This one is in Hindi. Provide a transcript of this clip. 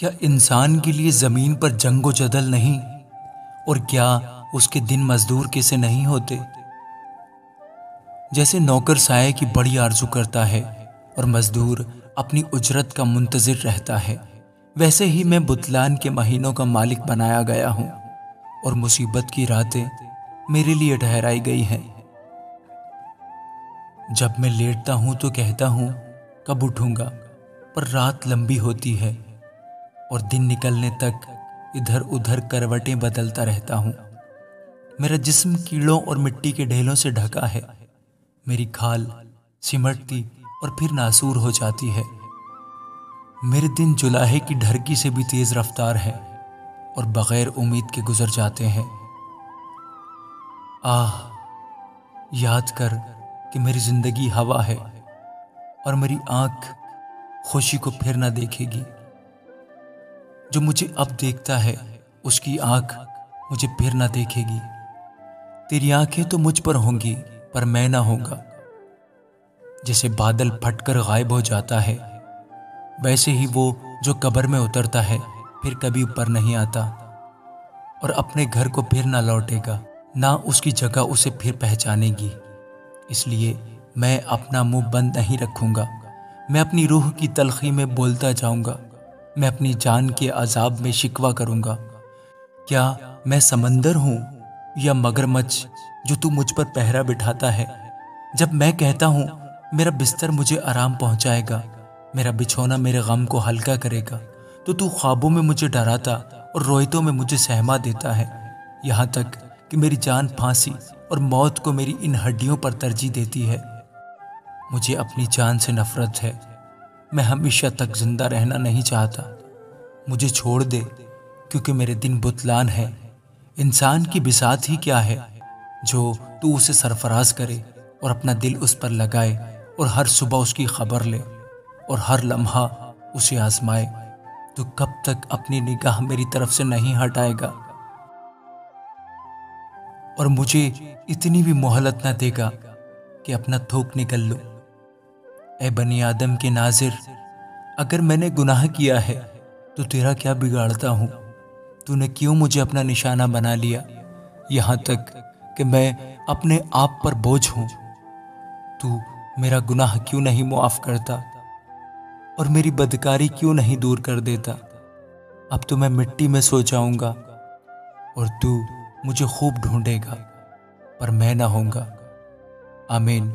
क्या इंसान के लिए ज़मीन पर जंगो जदल नहीं, और क्या उसके दिन मजदूर के से नहीं होते। जैसे नौकर साये की बड़ी आरजू करता है और मजदूर अपनी उजरत का मुंतजिर रहता है, वैसे ही मैं बुतलान के महीनों का मालिक बनाया गया हूँ और मुसीबत की रातें मेरे लिए ठहराई गई हैं। जब मैं लेटता हूँ तो कहता हूँ कब उठूंगा, पर रात लंबी होती है और दिन निकलने तक इधर उधर करवटें बदलता रहता हूँ। मेरा जिस्म कीड़ों और मिट्टी के ढेलों से ढका है। मेरी खाल सिमटती और फिर नासूर हो जाती है। मेरे दिन जुलाहे की ढरकी से भी तेज रफ्तार है और बगैर उम्मीद के गुजर जाते हैं। आह, याद कर कि मेरी जिंदगी हवा है और मेरी आंख खुशी को फिर ना देखेगी। जो मुझे अब देखता है उसकी आंख मुझे फिर ना देखेगी। तेरी आंखें तो मुझ पर होंगी पर मैं ना होऊंगा। जैसे बादल फटकर गायब हो जाता है, वैसे ही वो जो कब्र में उतरता है फिर कभी ऊपर नहीं आता और अपने घर को फिर ना लौटेगा, ना उसकी जगह उसे फिर पहचानेगी। इसलिए मैं अपना मुंह बंद नहीं रखूंगा। मैं अपनी रूह की तलखी में बोलता जाऊंगा। मैं अपनी जान के अजाब में शिकवा करूंगा। क्या मैं समंदर हूं या मगरमच्छ जो तू मुझ पर पहरा बिठाता है? जब मैं कहता हूं मेरा बिस्तर मुझे आराम पहुंचाएगा, मेरा बिछौना मेरे गम को हल्का करेगा, तो तू ख्वाबों में मुझे डराता और रोयतों में मुझे सहमा देता है। यहाँ तक कि मेरी जान फांसी और मौत को मेरी इन हड्डियों पर तरजीह देती है। मुझे अपनी जान से नफरत है। मैं हमेशा तक जिंदा रहना नहीं चाहता। मुझे छोड़ दे, क्योंकि मेरे दिन बुतलान है। इंसान की बिसात ही क्या है जो तू उसे सरफराज करे और अपना दिल उस पर लगाए और हर सुबह उसकी खबर ले और हर लम्हा उसे आजमाए। तू कब तक अपनी निगाह मेरी तरफ से नहीं हटाएगा और मुझे इतनी भी मोहलत ना देगा कि अपना थूक निकल लूं? ए बनी आदम के नाजिर, अगर मैंने गुनाह किया है तो तेरा क्या बिगाड़ता हूँ? तूने क्यों मुझे अपना निशाना बना लिया, यहाँ तक कि मैं अपने आप पर बोझ हूँ? तू मेरा गुनाह क्यों नहीं मुआफ करता और मेरी बदकारी क्यों नहीं दूर कर देता? अब तो मैं मिट्टी में सो जाऊंगा और तू मुझे खूब ढूंढेगा, पर मैं ना होऊंगा। आमीन।